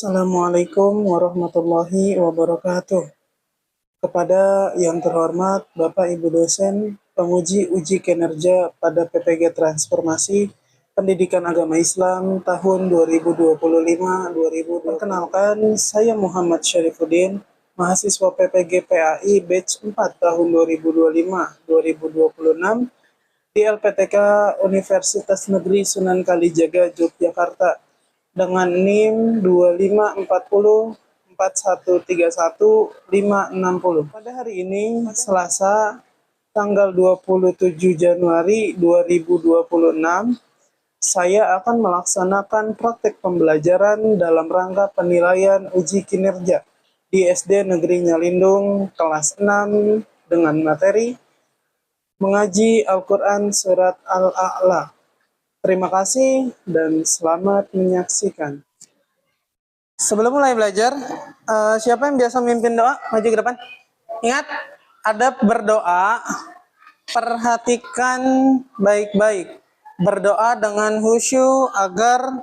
Assalamualaikum warahmatullahi wabarakatuh. Kepada yang terhormat Bapak Ibu dosen, penguji uji kinerja pada PPG Transformasi Pendidikan Agama Islam tahun 2025-2020. Perkenalkan, saya Muhammad Syarifuddin, mahasiswa PPG PAI batch 4 tahun 2025-2026 di LPTK Universitas Negeri Sunan Kalijaga, Yogyakarta, dengan NIM 25404131 Pada hari ini, Selasa, tanggal 27 Januari 2026, saya akan melaksanakan praktek pembelajaran dalam rangka penilaian uji kinerja di SD Negeri Nyalindung kelas 6 dengan materi mengaji Al-Quran Surat Al-A'la. Terima kasih dan selamat menyaksikan. Sebelum mulai belajar, siapa yang biasa memimpin doa? Maju ke depan. Ingat, adab berdoa, perhatikan baik-baik. Berdoa dengan khusyuk agar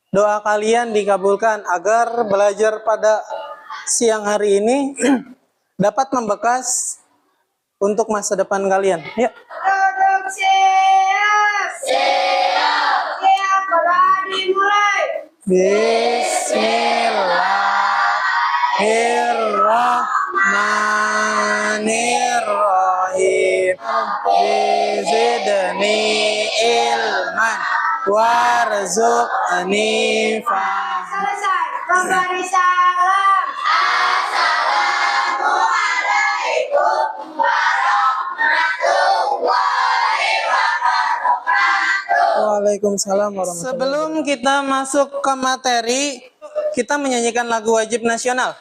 doa kalian dikabulkan, agar belajar pada siang hari ini dapat membekas untuk masa depan kalian. Yuk. Bismillahirrahmanirrahim. Zidni ilman warzuqni Selesai. Memberi salam. Assalamualaikum warahmatullahi wabarakatuh. Waalaikumsalam warahmatullahi wabarakatuh. Sebelum kita masuk ke materi, kita menyanyikan lagu wajib nasional.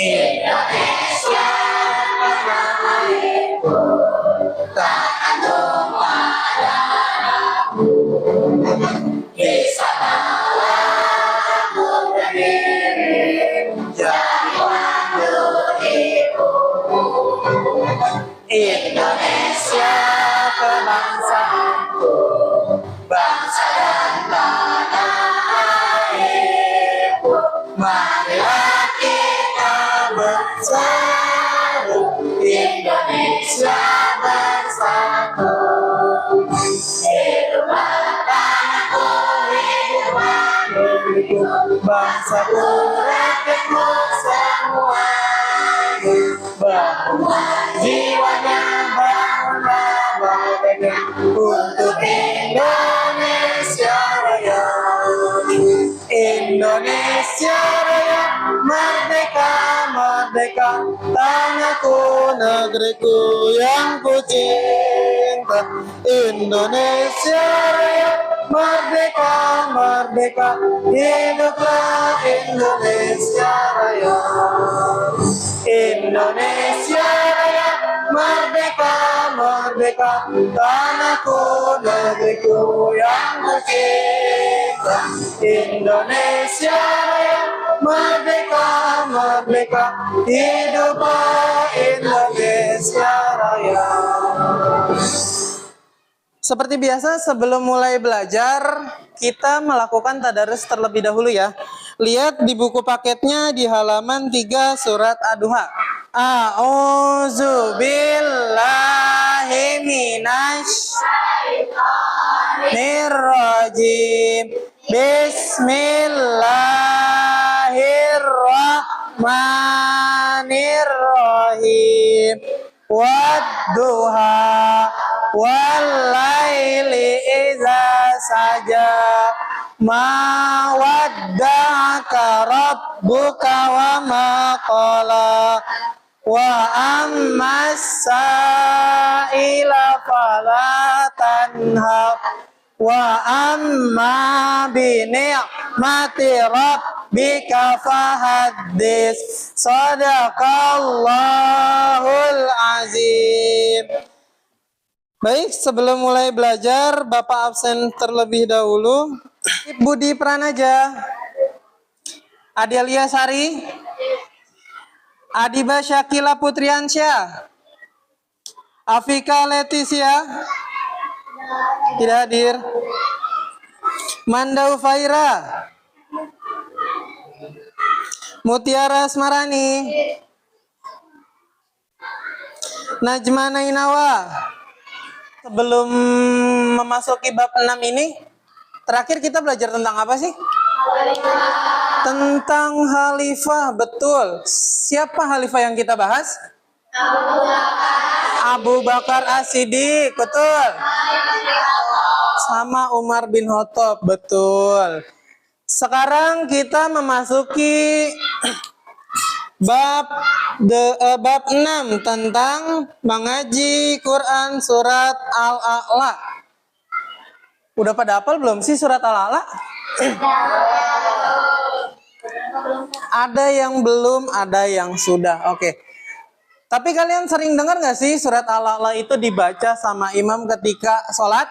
Indonesia tanahku, tanah tumpah di sanalah aku berdiri, jadi pandu ibumu. Indonesia kebangsaanku, bangsa dan tanah airku. Marilah kita bersatu, Indonesia bersatu. Hiduplah tanahku, hiduplah negeriku, bangsaku, rakyatku semua. Bangunlah jiwanya, bangunlah badannya untuk Indonesia Raya. Indonesia Raya, merdeka, merdeka, tanahku, negeriku yang ku cinta. Indonesia Raya, merdeka, merdeka, hiduplah Indonesia Raya. Indonesia Raya, merdeka, merdeka, tanahku, negeriku yang ku cinta. Indonesia Raya, merdeka, merdeka, hiduplah Indonesia Raya. Seperti biasa, sebelum mulai belajar, kita melakukan tadarus terlebih dahulu ya. Lihat di buku paketnya di halaman 3 surat Ad-Duha. A'udzu billahi minasyaitonirrajim. Bismillahirrahmanirrahim. Wadduha walaili idza saja, ma wadda'aka rabbuka wa ma qala, wa ammas sa'ila fala tanha, wa amma bi ni'mati rabbika fahaddits. Shadaqallahul azim. Baik, sebelum mulai belajar, Bapak absen terlebih dahulu. Budi Pranaja, Adelia Sari, Adiba Syakila Putriansyah, Afika Leticia, Tidak hadir. Manda Ufaira. Mutiara Asmarani. Najma Nainawa. Sebelum memasuki bab 6 ini, terakhir kita belajar tentang apa sih? Tentang khalifah, betul. Siapa khalifah yang kita bahas? Abu Bakar As-Siddiq, betul. Sama Umar bin Khattab, betul. Sekarang kita memasuki bab 6 tentang mengaji Quran surat Al-A'la. Udah pada hafal belum sih surat Al-A'la? Ada yang belum, ada yang sudah. Oke. Tapi kalian sering dengar nggak sih surat Al-A'la itu dibaca sama imam ketika sholat?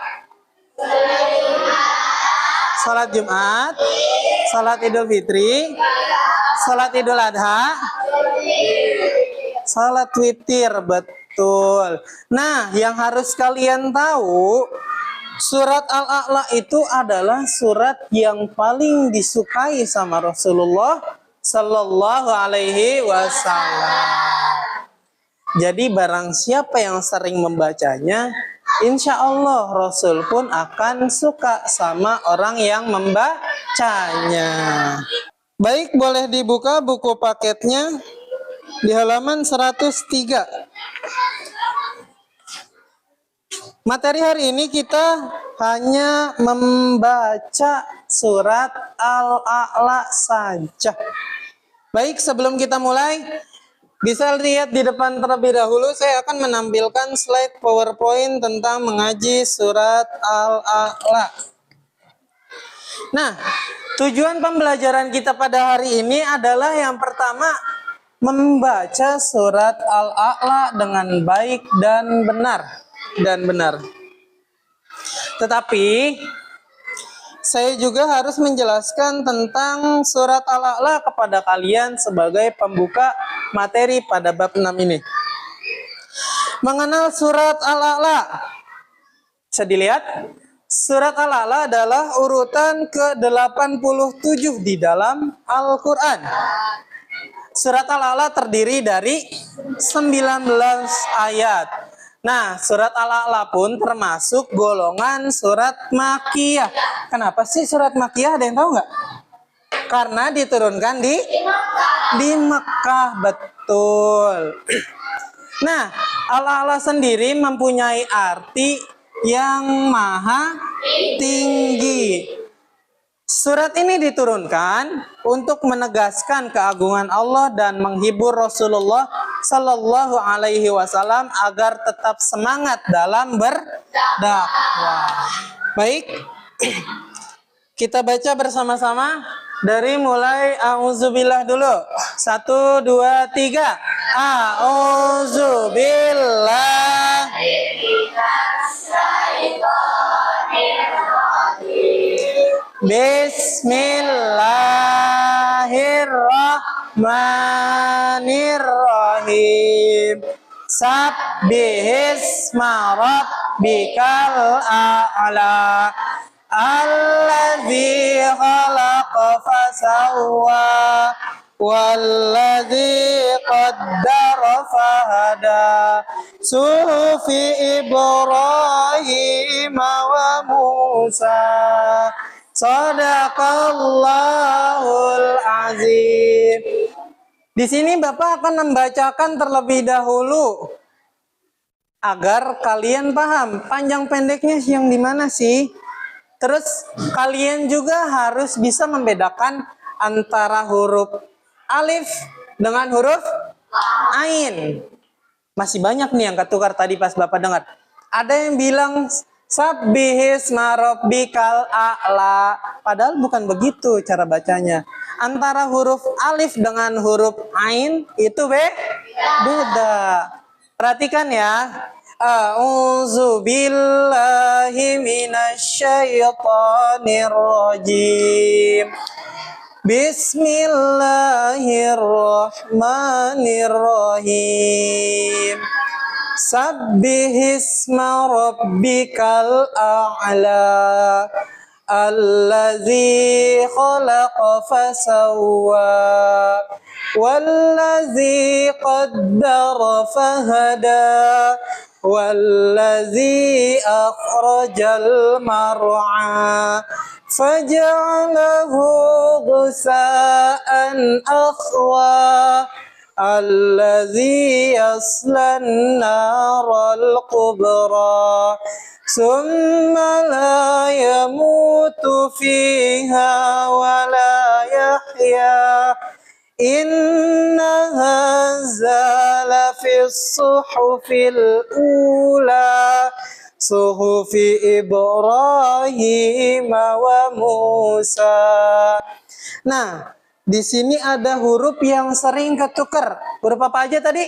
Sholat Jumat, sholat Idul Fitri, sholat Idul Adha, sholat witir, betul. Nah, yang harus kalian tahu, surat Al-A'la itu adalah surat yang paling disukai sama Rasulullah Sallallahu Alaihi Wasallam. Jadi barang siapa yang sering membacanya, insya Allah Rasul pun akan suka sama orang yang membacanya. Baik, boleh dibuka buku paketnya di halaman 103. Materi hari ini kita hanya membaca surat Al-A'la saja. Baik, sebelum kita mulai, bisa lihat di depan terlebih dahulu, saya akan menampilkan slide PowerPoint tentang mengaji surat Al-A'la. Nah, tujuan pembelajaran kita pada hari ini adalah yang pertama, membaca surat Al-A'la dengan baik dan benar. Tetapi saya juga harus menjelaskan tentang surat Al-A'la kepada kalian sebagai pembuka materi pada bab 6 ini. Mengenal surat Al-A'la. Bisa dilihat, surat Al-A'la adalah urutan ke-87 di dalam Al-Quran. Surat Al-A'la terdiri dari 19 ayat. Nah, surat Al-A'la pun termasuk golongan surat Makkiyah. Kenapa sih surat Makkiyah? Ada yang tahu nggak? Karena diturunkan di Mekah, betul. Nah, Al-A'la sendiri mempunyai arti yang maha tinggi. Surat ini diturunkan untuk menegaskan keagungan Allah dan menghibur Rasulullah Sallallahu Alaihi Wasallam agar tetap semangat dalam berdakwah. Baik, kita baca bersama-sama dari mulai A'udzubillah dulu. 1, 2, 3. A'udzubillah. Bismillahirrahmanirrahim. Sabbihisma rabbikal a'la. Alladzi khalaqa fasawwa. Walladzi qaddara fahada. Sufi Ibrahim wa Musa. Shadaqallahul azim. Di sini Bapak akan membacakan terlebih dahulu agar kalian paham panjang pendeknya yang di mana sih. Terus kalian juga harus bisa membedakan antara huruf alif dengan huruf ain. Masih banyak nih yang ketukar tadi pas Bapak dengar. Ada yang bilang Sabbihisma rabbikal a'la. Padahal bukan begitu cara bacanya. Antara huruf alif dengan huruf ain itu beda. Perhatikan ya. A'udzubillahi minasyaitonir rajim. Bismillahirrahmanirrahim. Sabbihisma rabbikal a'la. Allazi khalaqa fasawwa. Wallazi qaddara fahada. Wallazi akhrajal mar'a. Faja'alahu ghusa'an akhwa. Allazi yaslan naral kubra. Summa la yamutu fiha wa la yahya. Inna hadza lafi suhufil ula. Suhufi Ibrahim wa Musa. Nah, di sini ada huruf yang sering ketukar. Huruf apa aja tadi?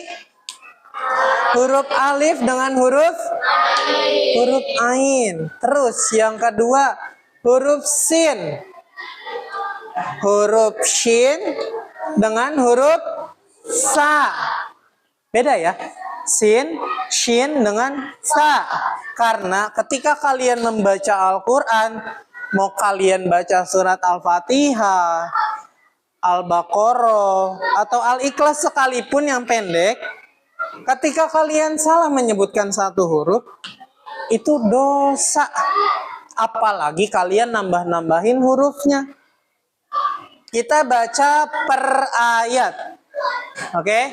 Huruf alif dengan huruf ain. Terus yang kedua, huruf sin. Huruf shin dengan huruf sa. Beda ya? Sin, shin dengan sa. Karena ketika kalian membaca Al-Quran, mau kalian baca surat Al-Fatihah, Al-Baqarah, atau Al-Ikhlas sekalipun yang pendek, ketika kalian salah menyebutkan satu huruf, itu dosa. Apalagi kalian nambah-nambahin hurufnya. Kita baca per ayat. Oke?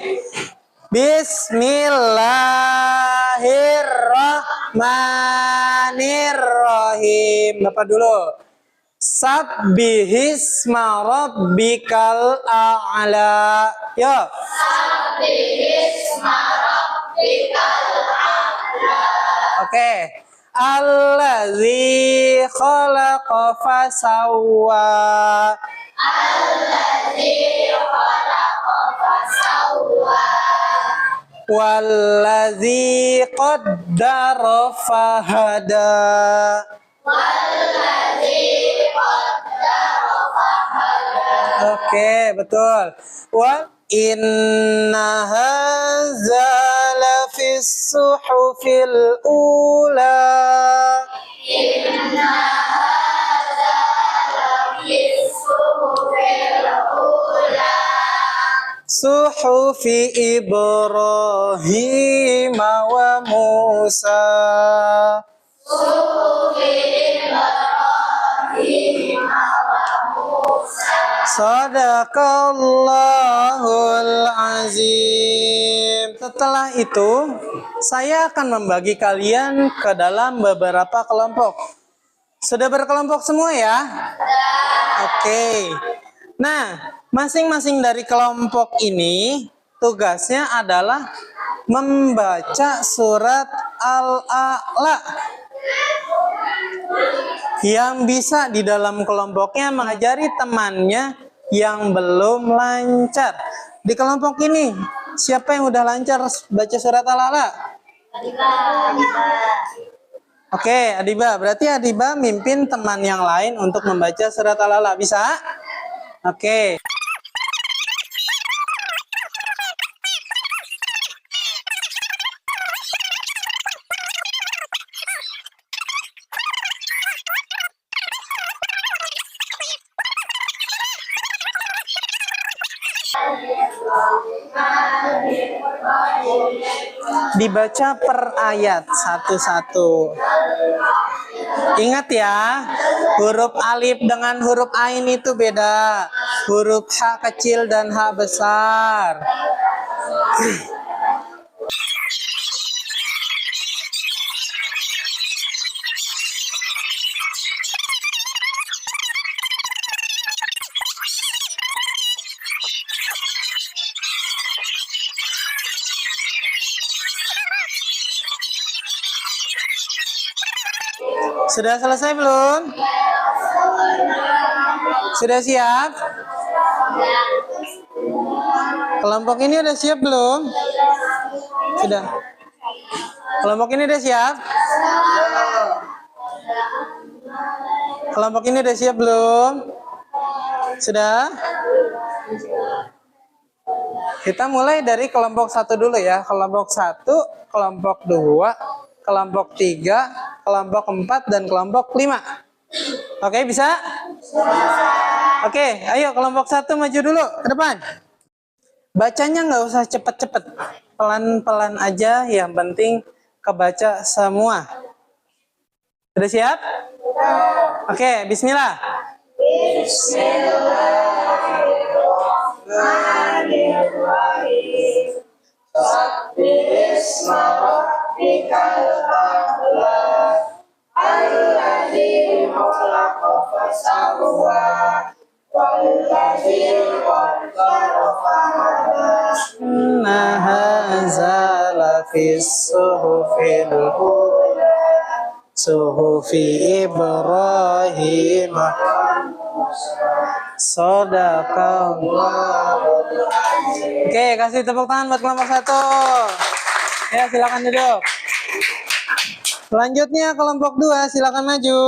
Bismillahirrahmanirrahim. Bapak dulu. Sabbihisma rabbikal a'la. Yo. Sabbihisma rabbikal a'la. Oke. Allazi khalaqa fasawwa. Allazi khalaqa fasawwa. Wallazi qaddara fahada. Wallazi qaddara fahada. Oke, betul. Wa inna hadza lafi suhufil ula. Inna hadza lafi suhufil ula. Suhufi Ibrahim wa Musa. Suhufi Ibrahim wa Musa. Sadaqallahul azim. Setelah itu, saya akan membagi kalian ke dalam beberapa kelompok. Sudah berkelompok semua ya? Oke. Nah, masing-masing dari kelompok ini tugasnya adalah membaca surat Al-A'la. Yang bisa di dalam kelompoknya mengajari temannya yang belum lancar. Di kelompok ini, siapa yang udah lancar baca surat Al-A'la? Oke, Adiba. Berarti Adiba mimpin teman yang lain untuk membaca surat Al-A'la. Bisa? Oke. Dibaca per ayat satu-satu. Ingat ya, huruf alif dengan huruf ain itu beda. Huruf H kecil dan H besar. Sudah selesai belum? Sudah siap? Kelompok ini udah siap belum? Sudah. Kelompok ini udah siap? Kelompok ini udah siap belum? Sudah? Kita mulai dari kelompok 1 dulu ya. Kelompok 1, kelompok 2, kelompok 3, kelompok 4, dan kelompok 5. Oke, bisa? Oke, ayo kelompok 1 maju dulu ke depan. Bacanya nggak usah cepet-cepet. Pelan-pelan aja, yang penting kebaca semua. Sudah siap? Oke, bismillah. Bismillahirrahmanirrahim. Bisma rabbikal a'la. Alladzi khalaqa fasawwa. Walladzi qaddara fahada. Inna hadza lafis suhufil ula. Suhufi Ibrahim. Sadaqallahu. Oke, kasih tepuk tangan buat kelompok 1. Ya, silakan duduk. Selanjutnya kelompok 2, silakan maju.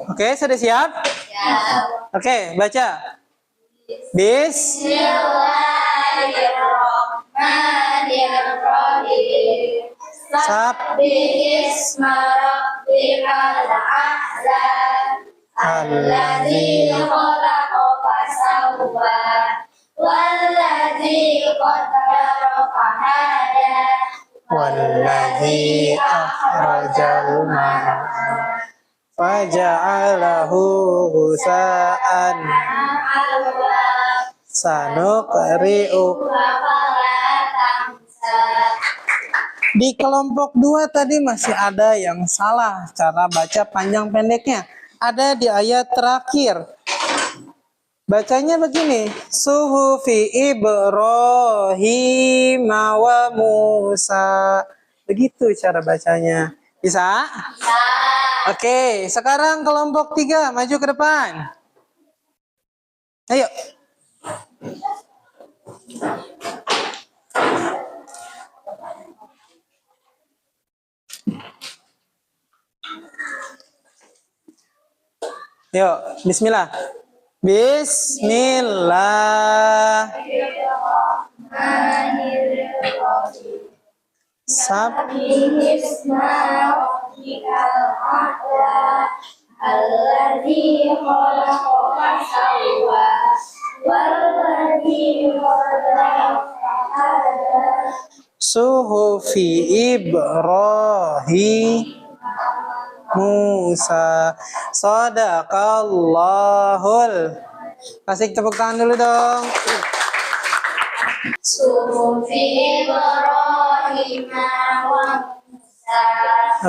Oke, sudah siap? Oke, baca. Bismillahirrahmanirrahim. Bisma rabbikal a'la. Alladzi khalaqa fasawwa. Walladzi qaddara fahada. Walladzi akhrajal mar'a faja'alahu ghusaan sanuqri'u. Di kelompok 2 tadi masih ada yang salah cara baca panjang pendeknya. Ada di ayat terakhir. Bacanya begini, Suhufi Ibrahim wa Musa. Begitu cara bacanya. Bisa? Oke, sekarang kelompok 3 maju ke depan. Ayo. Yuk, bismillah. Bismillah. Bisma rabbikal a'la. Alladzi khalaqa fasawwa. Walladzi qaddara fahada. Suhufi Ibrahim Musa. Sadaqallahul. Kasih tepuk tangan dulu dong. Suhufi Ibrahim wa Musa.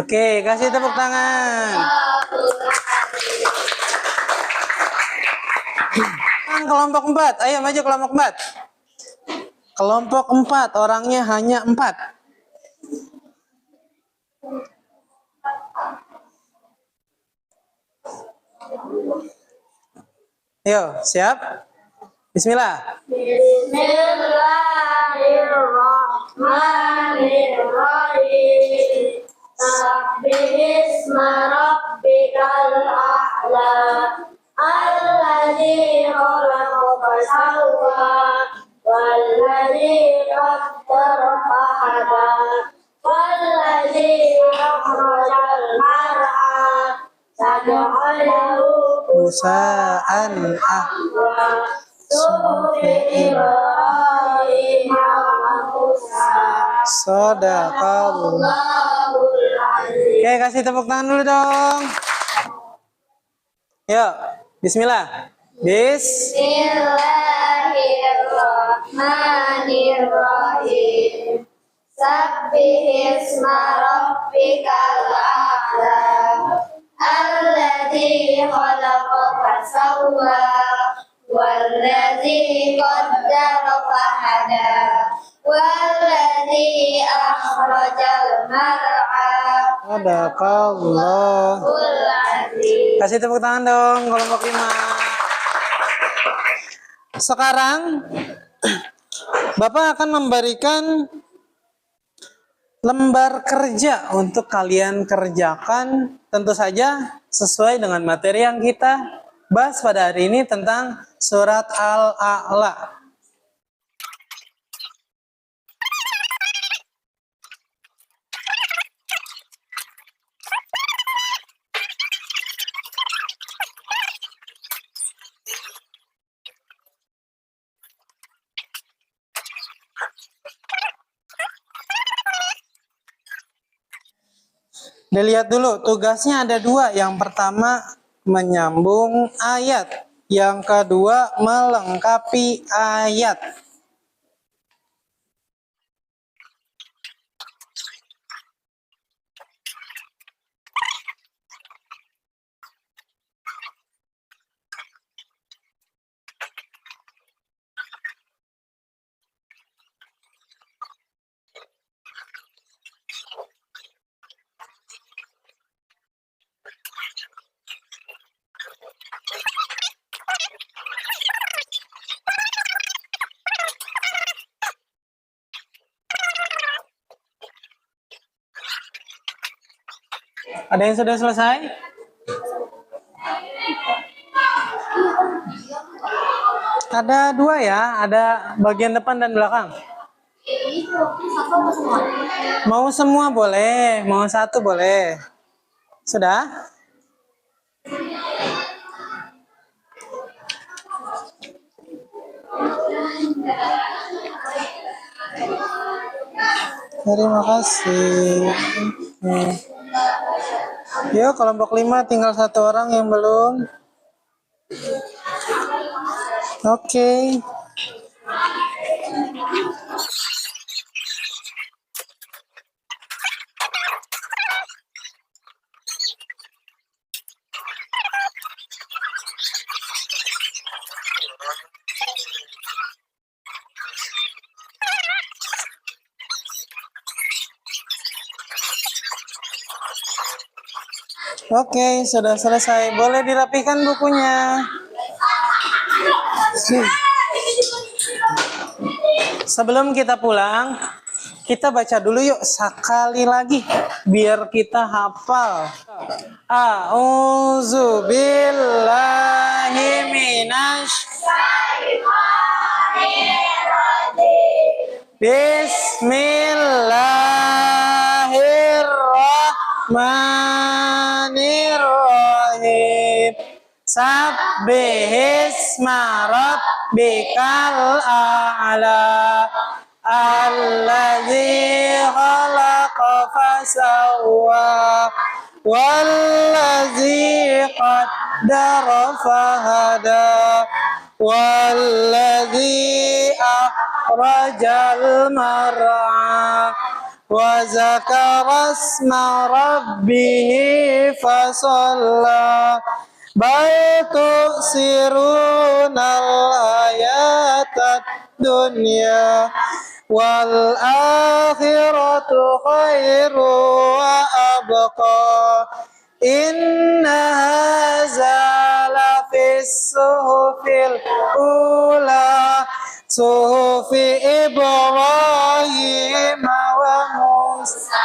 Oke, kasih tepuk tangan. Kelompok 4, ayo maju kelompok 4. Kelompok 4, orangnya hanya 4. Ayo, siap? Bismillah. Bismillahirrahmanirrahim. Bisma rabbikal a'la. Alladzi khalaqa fasawwa. Walladzi qaddara fahada. Walladzi akhrajal mar'a. Faja'alahu Musa'an Suhufi Ibrahim wa Musa. Sadaqallah. Allahul azim. Oke, kasih tepuk tangan dulu dong. Yuk, bismillah. Bismillahirrahmanirrahim. Sabbihisma rabbikal a'la. Alladzi khalaqa fasawwa. Walladzi qaddara fahada. Walladzi akhrajal mar'a. Sadaqallah. Allahul azim. Kasih tepuk tangan dong kelompok 5. Sekarang Bapak akan memberikan lembar kerja untuk kalian kerjakan, tentu saja sesuai dengan materi yang kita bahas pada hari ini tentang surat Al-A'la. Dilihat dulu, tugasnya ada dua. Yang pertama, menyambung ayat. Yang kedua, melengkapi ayat. Ada yang sudah selesai? Ada dua ya, ada bagian depan dan belakang. Mau semua boleh, mau satu boleh. Sudah? Terima kasih. Yuk, kelompok 5 tinggal satu orang yang belum. Oke. Oke, sudah selesai. Boleh dirapikan bukunya. Sebelum kita pulang, kita baca dulu yuk sekali lagi biar kita hafal. A'udzu billahi minasy Bismillahirrahmanirrahim. Sabbihisma rabbikal a'la. Alladzi khalaqa fasawwa. Walladzi qaddara fahada. Walladzi akhrajal mar'a. Wa zakara asma rabbih fasalla. Bal tu'sirunal hayatad dunya wal akhiratu khairu wa abqa. Inna hadza lafis suhufil ula suhufi Ibrahim wa Musa.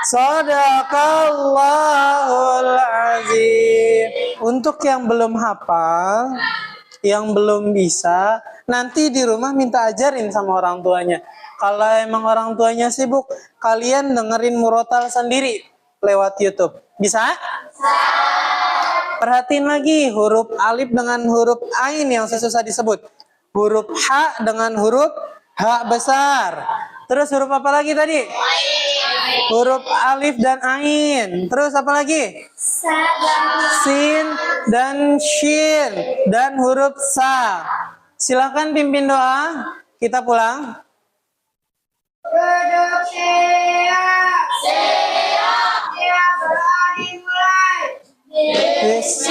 Shadaqallahul azim. Untuk yang belum hafal, yang belum bisa, nanti di rumah minta ajarin sama orang tuanya. Kalau emang orang tuanya sibuk, kalian dengerin murotal sendiri lewat YouTube. Bisa? Perhatiin lagi huruf alif dengan huruf ain yang susah disebut. Huruf H dengan huruf H besar. Terus huruf apa lagi tadi? Huruf alif dan ain. Terus apa lagi? Sin dan shin dan huruf sa. Silakan pimpin doa. Kita pulang. Duduk siap. Siap. Siap berani mulai. Yes.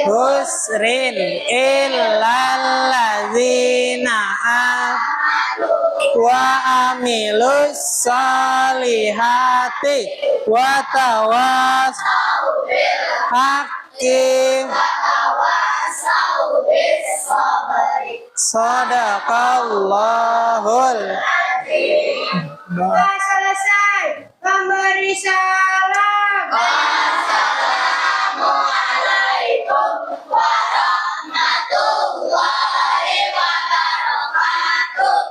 Husrin illalladzina wa amilus salihati wa tawasau hakim sadaqallahul Telah selesai pemberi